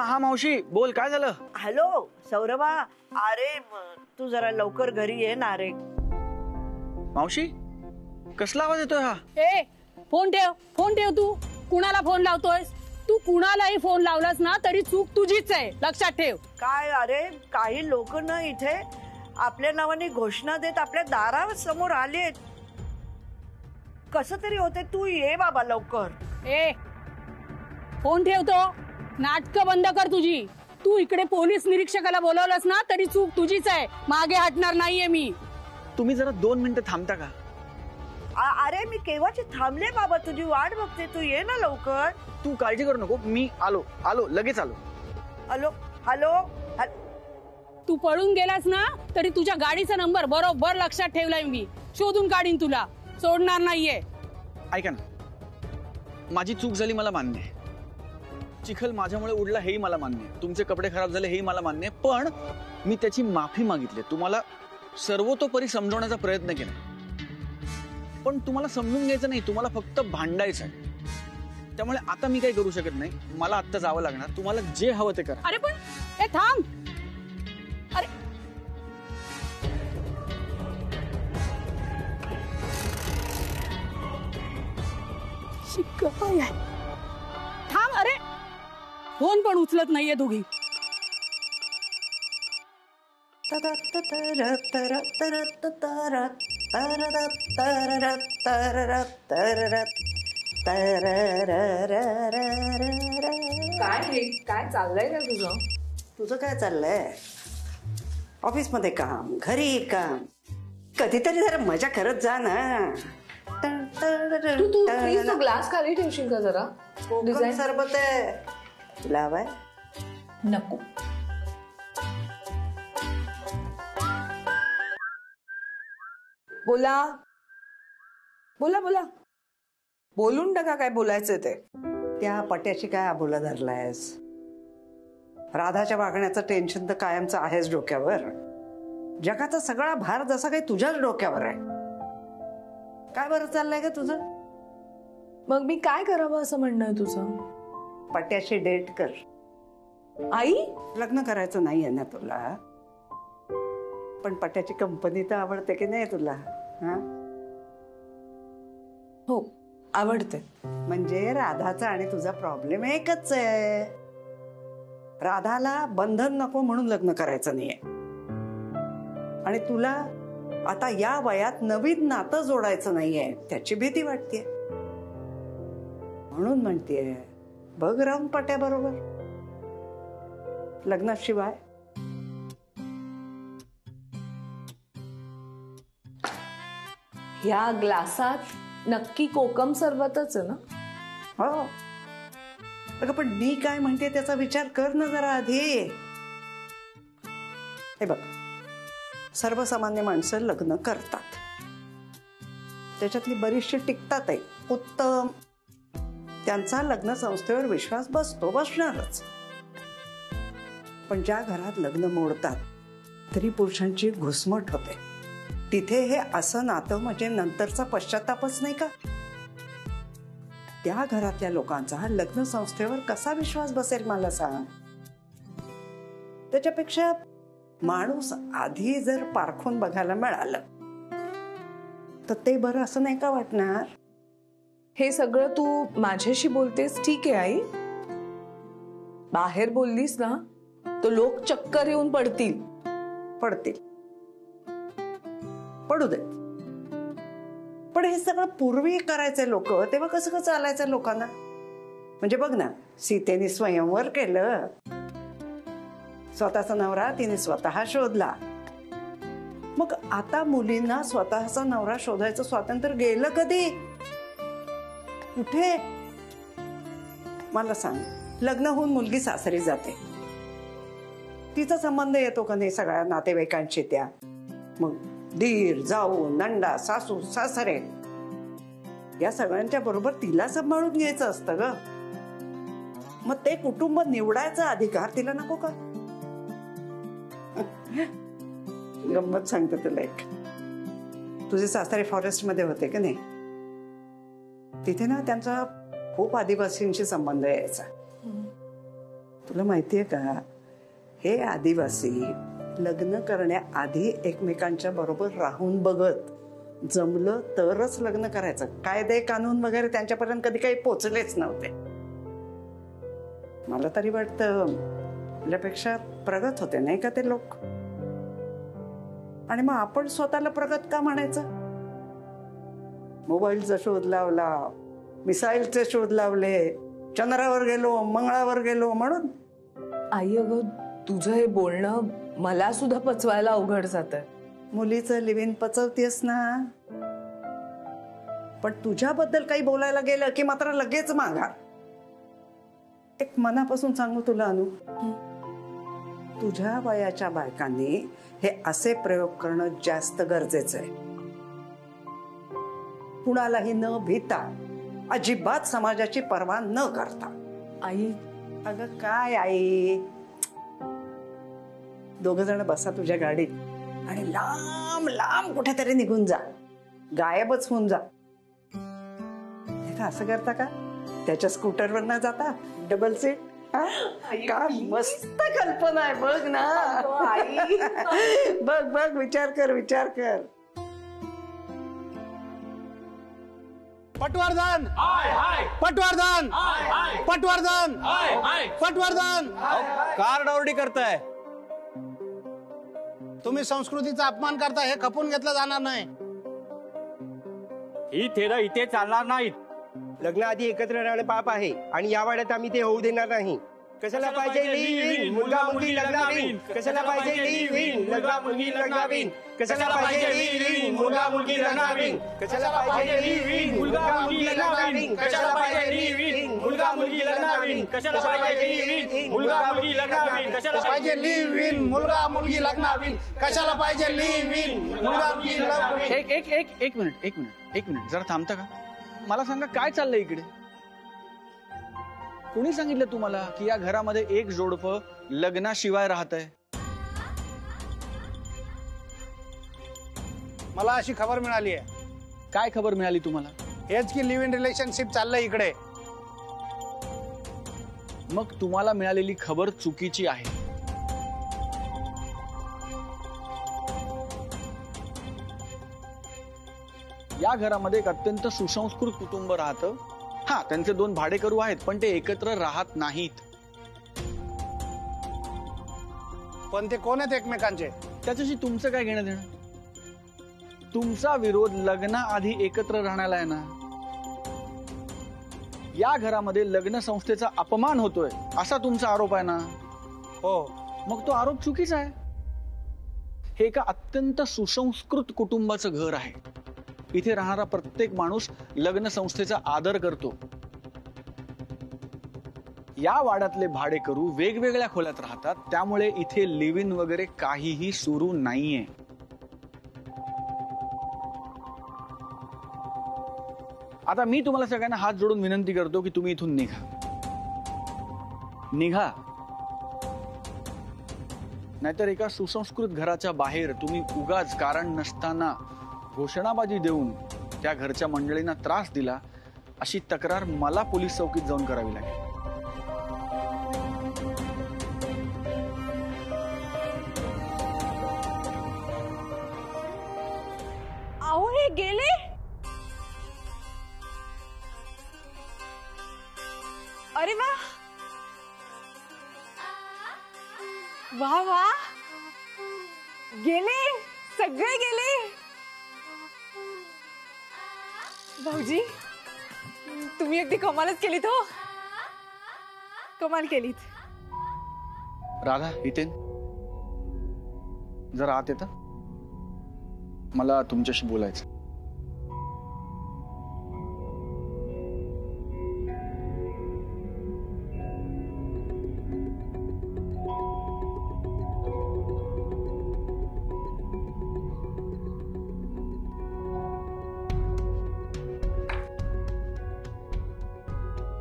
हा मावशी बोल, काय झालं? हॅलो सौरभा, अरे तू जरा लवकर घरी ये ना रे. मावशी कसला आवाज येतोय हा? ए फोन ठेव तू कुणाला फोन लावतोयस? तू कुणालाही फोन लावलास ना तरी चूक तुझीच आहे, लक्षात ठेव. काय अरे, काही लोक ना इथे आपल्या नावाने घोषणा देत आपल्या दारासमोर आलेत. कसं तरी होते, तू ये बाबा लवकर. ए फोन ठेवतो, नाटकं बंद कर तुझी. तू इकडे पोलीस निरीक्षकाला बोलवलंस ना तरी चूक तुझीच आहे, मागे हटणार नाहीये मी. तुम्ही जरा 2 मिनिटं थांबता का? अरे मी केव्हाची थांबले बाबा, तुझी वाट बघते, तू ये ना लवकर. तू काळजी करू नको, मी आलो लगेच आलो. Hello hello. तू पळून गेलास ना तरी तुझ्या गाडीचा नंबर बरोबर लक्षात ठेवलाय मी, शोधून काढीन तुला, सोडणार नाहीये. ऐका ना, माझी चूक झाली मला मान्य आहे. चिखल माझ्यामुळे उडला हेही मला मान्य आहे, तुमचे कपडे खराब झाले हेही मला मान्य आहे, पण मी त्याची माफी मागितली. तुम्हाला सर्वतोपरी समजवण्याचा प्रयत्न केला, पण तुम्हाला समजून घ्यायचं नाही, तुम्हाला फक्त भांडायचं आहे. त्यामुळे आता मी काही करू शकत नाही, मला आता जावं लागणार. तुम्हाला जे हवं ते करा. अरे पण ए थांब. अरे शिकाय थांब. अरे फोन पण उचलत नाहीये दोघी. काय चाललंय का तुझं? तुझं काय चाललंय? ऑफिसमध्ये काम, घरी काम, कधीतरी जरा मजा करत जा ना. तू प्लीज तो ग्लास खाली ठेवशील का जरा? कोकम सरबत आहे, तुला हवाय? नको. बोला बोला बोला, बोलून टाका काय बोलायचं ते. त्या पट्याशी काय आबोला धरलायस? राधाच्या वागण्याचं टेन्शन तर कायमचं आहेच डोक्यावर. जगाचा सगळा भार जसा काही तुझ्याच डोक्यावर आहे. काय बरं चाललंय का तुझं? मग मी काय करावं असं म्हणणं आहे तुझं? पट्याशी डेट कर. आई, लग्न करायचं नाहीये ना तुला, पण पट्याची कंपनी तर आवडते की नाही तुला? हा, हो आवडते. म्हणजे राधाचा आणि तुझा प्रॉब्लेम एकच आहे. राधाला बंधन नको म्हणून लग्न करायचं नाहीये, आणि तुला आता या वयात नवीन नातं जोडायचं नाहीये, त्याची भीती वाटतेय. म्हणून म्हणतेय बघ राहून पट्या बरोबर. लग्नाशिवाय या ग्लासात नक्की कोकम सरबतच आहे ना? हो. अगं पण मी काय म्हणते त्याचा विचार कर ना जरा आधी. हे बघ, सर्वसामान्य माणसं लग्न करतात, त्याच्यातली बरीचशी टिकतात, उत्तम. त्यांचा लग्न संस्थेवर विश्वास बसणारच. पण ज्या घरात लग्न मोडतात तरी पुरुषांची घुसमट होते. तिथे हे असं नातं म्हणजे नंतरचा पश्चातापच नाही का? त्या घरातल्या लोकांचा लग्न संस्थेवर कसा विश्वास बसेल मला सांग? त्याच्यापेक्षा माणूस आधी जर पारखून बघायला मिळालं तर ते बरं, असं नाही का वाटणार? हे सगळं तू माझ्याशी बोलतेस ठीक आहे आई, बाहेर बोललीस ना तो लोक चक्कर येऊन पडतील. पडू दे. पण हे सगळं पूर्वी करायचे लोक, तेव्हा कसं कसं चालायचं लोकांना? म्हणजे बघ ना, सीतेने स्वयंवर केलं, स्वतःचा नवरा तिने स्वतः शोधला. मग आता मुलींना स्वतःचा नवरा शोधायचं स्वातंत्र्य गेलं कधी? कुठे? मला सांग, लग्न होऊन मुलगी सासरी जाते, तिचा संबंध येतो का नाही सगळ्या नातेवाईकांशी? त्या मग दीर, जाऊ, नंदा, सासू, सासरे या सगळ्यांच्या बरोबर तिला सांभाळून घ्यायचं असतं ग. मग ते कुटुंब निवडायचा अधिकार तिला नको का? गंमत सांगते तुला एक. तुझे सासरे फॉरेस्ट मध्ये होते का नाही? तिथे ना त्यांचा खूप आदिवासींशी संबंध यायचा. तुला माहितीये का, हे आदिवासी लग्न करण्याआधी एकमेकांच्या बरोबर राहून बघत, जमलं तरच लग्न करायचं. कायदे कानून वगैरे त्यांच्यापर्यंत कधी काही पोचलेच नव्हते. मला तरी वाटतं आपल्यापेक्षा प्रगत होते नाही का ते लोक. आणि मग आपण स्वतःला प्रगत का म्हणायचं? मोबाईलचा शोध लावला, मिसाईलचे शोध लावले, चंद्रावर गेलो, मंगळावर गेलो म्हणून. आई अगं, तुझं हे बोलणं मला सुद्धा पचवायला अवघड जातंय. मुलीचं लिव्हिंग पचवतेस ना, पण तुझ्याबद्दल काही बोलायला गेलं की मात्र लगेच माघार. एक मनापासून सांगू तुला अनु, तुझ्या वयाच्या बायकांनी हे असे प्रयोग करणं जास्त गरजेचं आहे. कुणालाही न भीता, अजिबात समाजाची पर्वा न करता. आई, अगं काय आई, दोघ जण बसा तुझ्या गाडीत आणि लांब लांब कुठेतरी निघून जा, गायबच होऊन जा. हे का असं करता का? त्याच्या स्कूटरवर न जाता डबल सीट. काय मस्त कल्पना आहे बघ ना. आई. बघ बघ, विचार कर विचार कर. पटवर्धन, पटवर्धन, पटवर्धन, पटवर्धन. कार डावडी करताय. तुम्ही संस्कृतीचा अपमान करता, हे खपून घेतलं जाणार नाही. ही थेरं इथे चालणार नाहीत. लग्न आधी एकत्र राहणं पाप आहे आणि या वाड्यात आम्ही ते होऊ देणार नाही. कशाला पाहिजे लिव्हिंग, मुलगा मुलगी लग्नावीन. कशाला पाहिजे लिव्हिंग, मुलगा मुलगी लग्नावीन. कशाला पाहिजे लिव्हिंग, मुलगा मुलगी लग्नावीन. कशाला पाहिजे लिव्हिंग, मुलगा मुलगी लग्नावीन. कशाला पाहिजे लिव्हिंग, मुलगा मुलगी लग्नावीन. कशाला पाहिजे लिव्हिंग, मुलगा मुलगी लग्नावीन. कशाला पाहिजे लिव्हिंग, मुलगा मुलगी लग्नावीन. कशाला पाहिजे लिव्हिंग, मुलगा मुलगी लग्नावीन. एक मिनिट जरा थांबता का? मला सांगा काय चाललंय इकडे? कोणी सांगितलं तुम्हाला की या घरामध्ये एक जोडपं लग्नाशिवाय राहत आहे? मला अशी खबर मिळाली आहे. काय खबर मिळाली तुम्हाला? हेच की लिव्ह इन रिलेशनशिप चाललंय इकडे. मग तुम्हाला मिळालेली खबर चुकीची आहे. या घरामध्ये एक अत्यंत सुसंस्कृत कुटुंब राहतं. हा, त्यांचे 2 भाडेकरू आहेत, पण ते एकत्र राहत नाहीत. पण ते कोण आहेत एकमेकांचे? त्याच्याशी तुमचं काय घेणं देणं? तुमचा विरोध लग्नाआधी एकत्र राहण्याला आहे ना. या घरामध्ये लग्न संस्थेचा अपमान होतोय असा तुमचा आरोप आहे ना. हो. मग तो आरोप चुकीचा आहे. हे एका अत्यंत सुसंस्कृत कुटुंबाचं घर आहे. इथे राहणारा प्रत्येक माणूस लग्न संस्थेचा आदर करतो. या वाड्यातले भाडेकरू वेगवेगळ्या खोल्यात राहतात, त्यामुळे इथे लिव्ह इन वगैरे काहीही सुरू नाहीये. आता मी तुम्हाला सगळ्यांना हात जोडून विनंती करतो की तुम्ही इथून निघा. नाहीतर एका सुसंस्कृत घराच्या बाहेर तुम्ही उगाच कारण नसताना घोषणाबाजी देऊन त्या घरच्या मंडळींना त्रास दिला, अशी तक्रार मला पोलीस चौकीत जाऊन करावी लागेल. अहो, हे गेले. अरे वा वा वा, गेले सगळे गेले. भाऊजी, तुम्ही अगदी कमालच केलीत. हो, कमाल केलीत. राधा, इथे जरा आत येता, मला तुमच्याशी बोलायचं.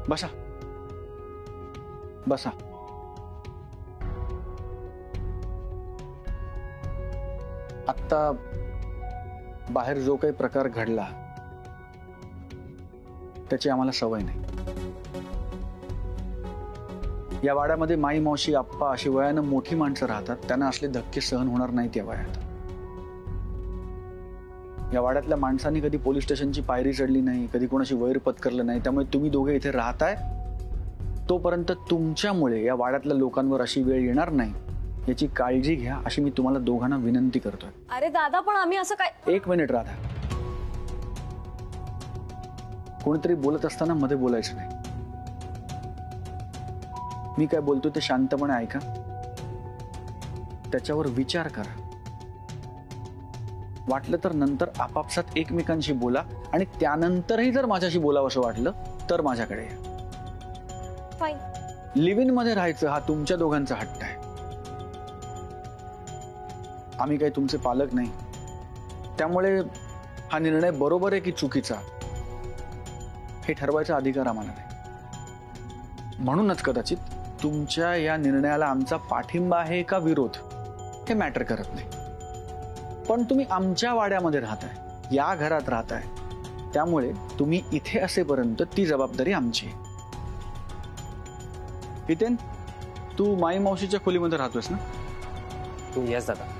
बसा बसा. आत्ता बाहेर जो काही प्रकार घडला त्याची आम्हाला सवय नाही. या वाड्यामध्ये माई मावशी आप्पा अशी वयानं मोठी माणसं राहतात, त्यांना असले धक्के सहन होणार नाहीत या वयात. या वाड्यातल्या माणसांनी कधी पोलीस स्टेशनची पायरी चढली नाही, कधी कोणाशी वैर पत्करलं नाही. त्यामुळे तुम्ही दोघे इथे राहताय तोपर्यंत तुमच्यामुळे या वाड्यातल्या लोकांवर अशी वेळ येणार नाही याची काळजी घ्या, अशी मी तुम्हाला दोघांना विनंती करतोय. अरे दादा, पण आम्ही असं काय. एक मिनिट राधा, कोणीतरी बोलत असताना मध्ये बोलायचं नाही. मी काय बोलतो ते शांतपणे ऐका, त्याच्यावर विचार करा. वाटलं तर नंतर आपापसात एकमेकांशी बोला आणि त्यानंतरही जर माझ्याशी बोलावं असं वाटलं तर माझ्याकडे या. फाईन. लिव्ह इन मध्ये राहायचं हा तुमच्या दोघांचा हट्ट आहे. आम्ही काही तुमचे पालक नाही, त्यामुळे हा निर्णय बरोबर आहे की चुकीचा हे ठरवायचा अधिकार आम्हाला नाही. म्हणूनच कदाचित तुमच्या या निर्णयाला आमचा पाठिंबा आहे का विरोध हे मॅटर करत नाही. पण तुम्ही आमच्या वाड्यामध्ये राहताय, या घरात राहताय, त्यामुळे तुम्ही इथे असेपर्यंत ती जबाबदारी आमची आहे. हितेन, तू माई मावशीच्या खोलीमध्ये राहतोस ना? येस दादा.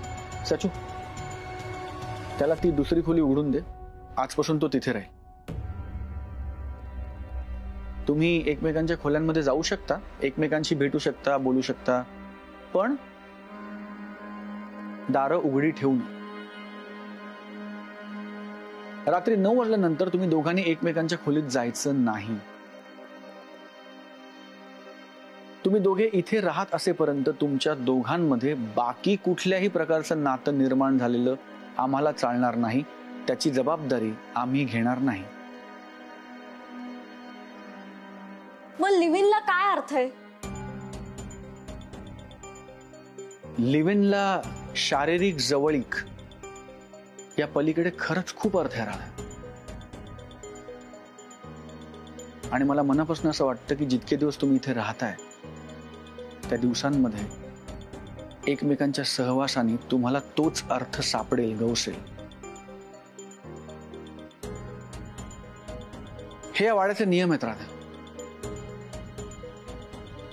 सचू, त्याला ती दुसरी खोली उघडून दे. आजपासून तो तिथे राहील. तुम्ही एकमेकांच्या खोल्यांमध्ये जाऊ शकता, एकमेकांशी भेटू शकता, बोलू शकता, पण दारं उघडी ठेवू नये. रात्री 9 वाजल्यानंतर तुम्ही दोघांनी एकमेकांच्या खोलीत जायचं नाही. तुम्ही दोघे इथे राहत असेपर्यंत तुमच्या दोघांमध्ये बाकी कुठल्याही प्रकारचं नातं निर्माण झालेलं आम्हाला चालणार नाही. त्याची जबाबदारी आम्ही घेणार नाही. मग लिव्ह इनला काय अर्थ आहे? लिव्ह इनला शारीरिक जवळीक या पलीकडे खरंच खूप अर्थ आहे राधा. आणि मला मनापासून असं वाटतं की जितके दिवस तुम्ही इथे राहताय त्या दिवसांमध्ये एकमेकांच्या सहवासाने तुम्हाला तोच अर्थ सापडेल, गवसेल. हे या वाड्याचे नियम आहेत राधा.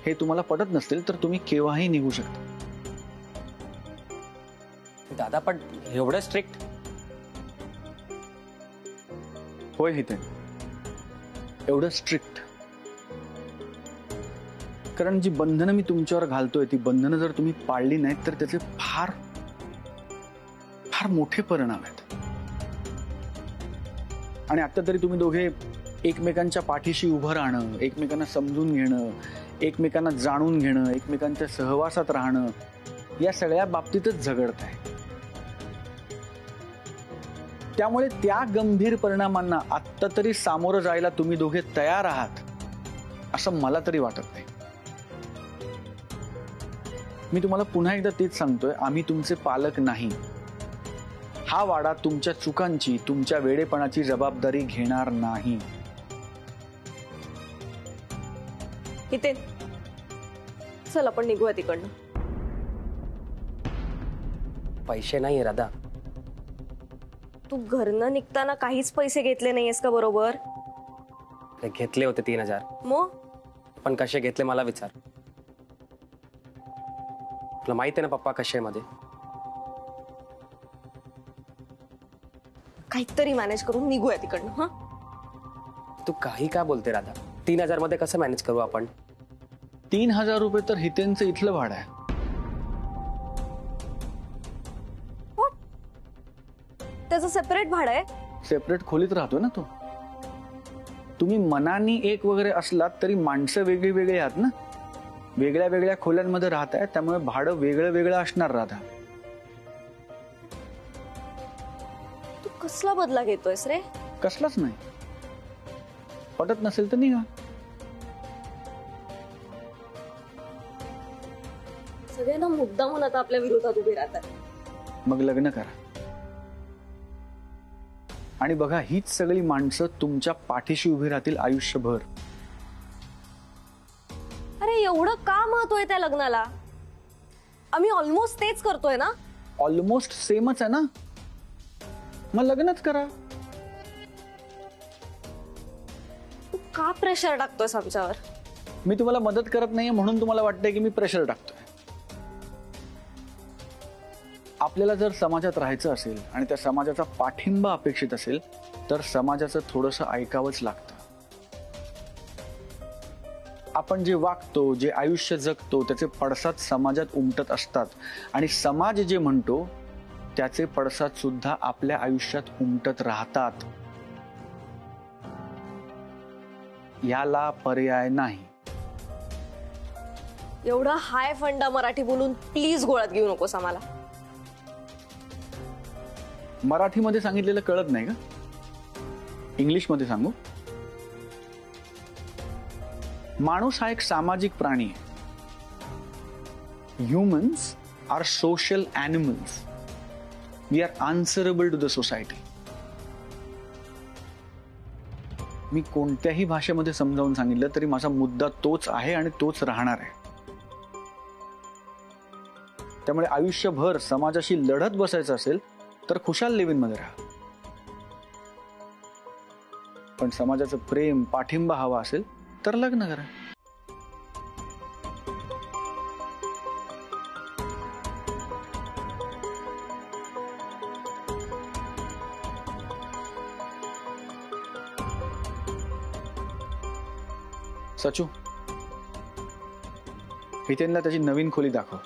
हे तुम्हाला पटत नसतील तर तुम्ही केव्हाही निघू शकता. दादा, पण एवढं स्ट्रिक्ट? होय हिते, एवढं स्ट्रिक्ट. कारण जी बंधनं मी तुमच्यावर घालतोय ती बंधनं जर तुम्ही पाळली नाहीत तर त्याचे फार फार मोठे परिणाम आहेत. आणि आता तरी तुम्ही दोघे एकमेकांच्या पाठीशी उभं राहणं, एकमेकांना समजून घेणं, एकमेकांना जाणून घेणं, एकमेकांच्या सहवासात राहणं या सगळ्या बाबतीतच झगडताय. त्यामुळे त्या गंभीर परिणामांना आत्ता तरी सामोरं जायला तुम्ही दोघे तयार आहात असं मला तरी वाटत नाही. मी तुम्हाला पुन्हा एकदा तेच सांगतोय, आम्ही तुमचे पालक नाही. हा वाडा तुमच्या चुकांची, तुमच्या वेडेपणाची जबाबदारी घेणार नाही. इथे चल आपण निघूया तिकडनं. पैसे नाही राधा. तू घरनं निघताना काहीच पैसे घेतले नाहीयेस का बरोबर? घेतले होते 3000. मग पण कसे घेतले मला विचार. तुला माहिती आहे ना पप्पा कसे मध्ये. काहीतरी मॅनेज करून निघूया तिकडनं. हा, तू काही काय बोलते राधा? 3000 मध्ये कसं मॅनेज करू आपण? 3000 रुपये तर हितेंचं इथलं भाडं आहे. त्याचं सेपरेट भाडं आहे? सेपरेट खोलीत राहतो ना तो. तुम्ही मनानी एक वगैरे असलात तरी माणसं वेगळी वेगळी आहात ना. वेगळ्या वेगळ्या खोल्यांमध्ये राहताय, त्यामुळे भाडं वेगळं वेगळं असणार राधा. तू कसला बदला घेतोयस रे? कसलाच नाही. पटत नसेल तर निघा. सगळ्यांना मुद्दामून आता आपल्या विरोधात उभे राहतात. मग लग्न करा आणि बघा, हीच सगळी माणसं तुमच्या पाठीशी उभी राहतील आयुष्यभर. अरे एवढं का महत्व आहे त्या लग्नाला? आम्ही ऑलमोस्ट तेच करतोय ना. ऑलमोस्ट सेमच आहे ना. मग लग्नच करा. तू का प्रेशर टाकतोयस आमच्यावर? मी तुम्हाला मदत करत नाहीये म्हणून तुम्हाला वाटतंय की मी प्रेशर टाकतोय. आपल्याला जर समाजात राहायचं असेल आणि त्या समाजाचा पाठिंबा अपेक्षित असेल तर समाजाचं थोडंसं ऐकावंच लागतं. आपण जे वागतो, जे आयुष्य जगतो त्याचे पडसाद समाजात उमटत असतात आणि समाज जे म्हणतो त्याचे पडसाद सुद्धा आपल्या आयुष्यात उमटत राहतात. याला पर्याय नाही. एवढा हाय फंडा मराठी बोलून प्लीज गोळ्यात घेऊ नकोस आम्हाला. मराठीमध्ये सांगितलेलं कळत नाही का? इंग्लिशमध्ये सांगू? माणूस हा एक सामाजिक प्राणी आहे. Humans are social animals. We are answerable to the society. मी कोणत्याही भाषेमध्ये समजावून सांगितलं तरी माझा मुद्दा तोच आहे आणि तोच राहणार आहे. त्यामुळे आयुष्यभर समाजाशी लढत बसायचं असेल तर खुशाल लिव्हिंग मध्ये राहा. पण समाजाचं प्रेम, पाठिंबा हवा असेल तर लग्न करा. सचू, हितेनला त्याची नवीन खोली दाखव.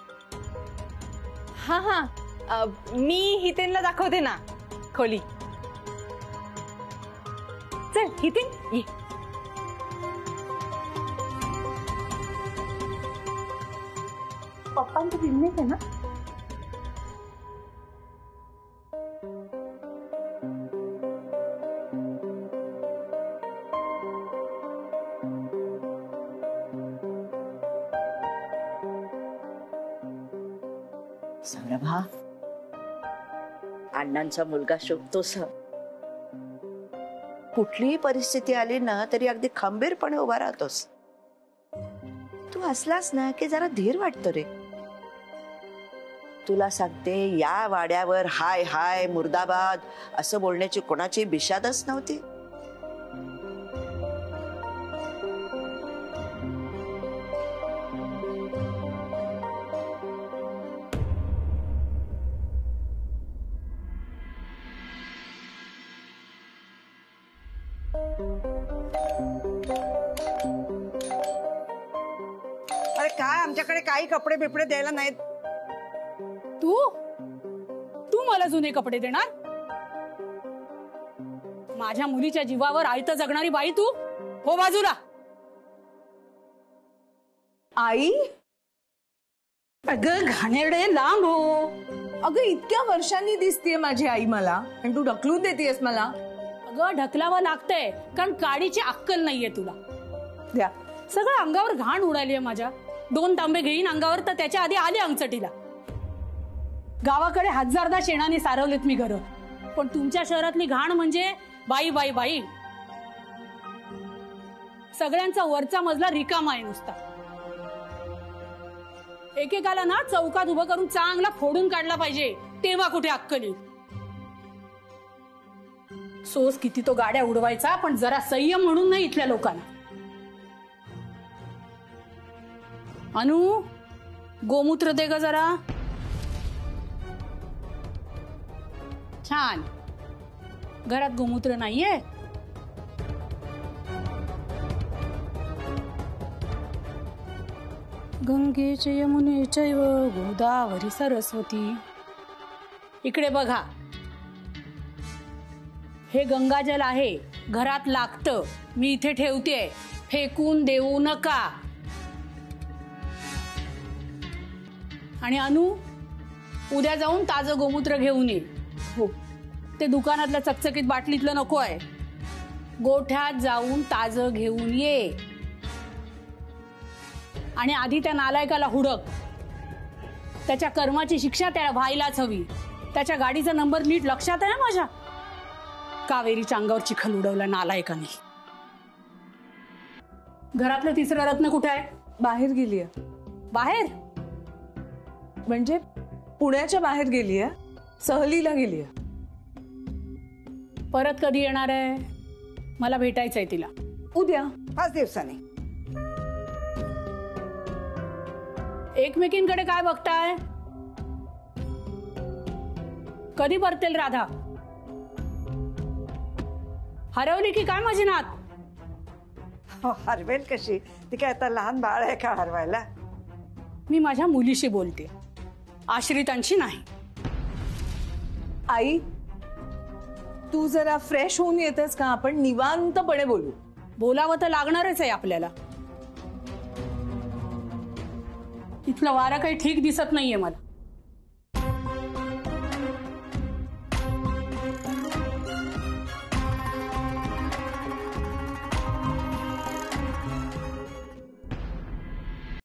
हा हा मी हितेनला दाखवते ना खोली. चल हितेन ये. पप्पांचं बिझनेस आहे ना. संभ्रमा, अण्णांचा मुलगा शोधतोस. कुठलीही परिस्थिती आली ना तरी अगदी खंबीरपणे उभा राहतोस. तू असलास ना की जरा धीर वाटतो रे. तुला सांगते, या वाड्यावर हाय हाय मुर्दाबाद असं बोलण्याची कोणाची बिशादच नव्हती. अरे काय, आमच्याकडे काही कपडे बिपडे द्यायला नाहीत. तू तू मला जुने कपडे देणार? माझ्या मुलीच्या जीवावर आयतं जगणारी बाई तू. हो बाजूला. आई, अगं घाणेरडे, लांब हो. अगं इतक्या वर्षांनी दिसतीये माझी आई मला आणि तू ढकलून देतेस मला. अगं ढकलावं लागतंय कारण काडीची अक्कल नाहीये तुला. द्या. सगळं अंगावर घाण उडालीये माझ्या. 2 तांबे घेईन अंगावर तर त्याच्या आधी आले अंगचटीला. गावाकडे हजारदा शेणाने सारवलेत मी घरं, पण तुमच्या शहरातली घाण म्हणजे बाई बाई बाई. सगळ्यांचा वरचा मजला रिकामा आहे नुसता. एकेकाला ना चौकात उभं करून चांगला फोडून काढला पाहिजे, तेव्हा कुठे अक्कल येईल. सोस किती तो गाड्या उडवायचा, पण जरा संयम म्हणून नाही इथल्या लोकांना. अनु, गोमूत्र दे ग जरा. छान. घरात गोमूत्र नाहीये? गंगे च यमुने चैव गोदावरी सरस्वती. इकडे बघा, हे गंगाजल आहे, घरात लागतं, मी इथे ठेवते, फेकून देऊ नका. आणि अनु, उद्या जाऊन ताजं गोमूत्र घेऊन ये. हो, ते दुकानातल्या चकचकीत बाटलीतलं नको आहे. गोठ्यात जाऊन ताजं घेऊन ये. आणि आधी त्या नालायकाला हुडक. त्याच्या कर्माची शिक्षा त्याला व्हायलाच हवी. त्याच्या गाडीचा नंबर नीट लक्षात आहे ना माझ्या? कावेरीच्या अंगावर चिखल उडवला नालायकाने. घरातलं तिसरं रत्न कुठे आहे? बाहेर गेलीये. बाहेर म्हणजे पुण्याच्या बाहेर गेलीये, सहलीला गेलीये. परत कधी येणार आहे? मला भेटायचंय तिला. उद्या. 5 दिवसांनी. एकमेकींकडे काय बघताय? कधी परतेल राधा? हरवली की काय माझी नात? हरवेल कशी? ती काय आता लहान बाळ आहे का हरवायला? मी माझ्या मुलीशी बोलते, आश्रितांशी नाही. आई, तू जरा फ्रेश होऊन येतेस का? आपण निवांतपणे बोलू. बोलावं तर लागणारच आहे आपल्याला. इथलं वारा काही ठीक दिसत नाहीये मला.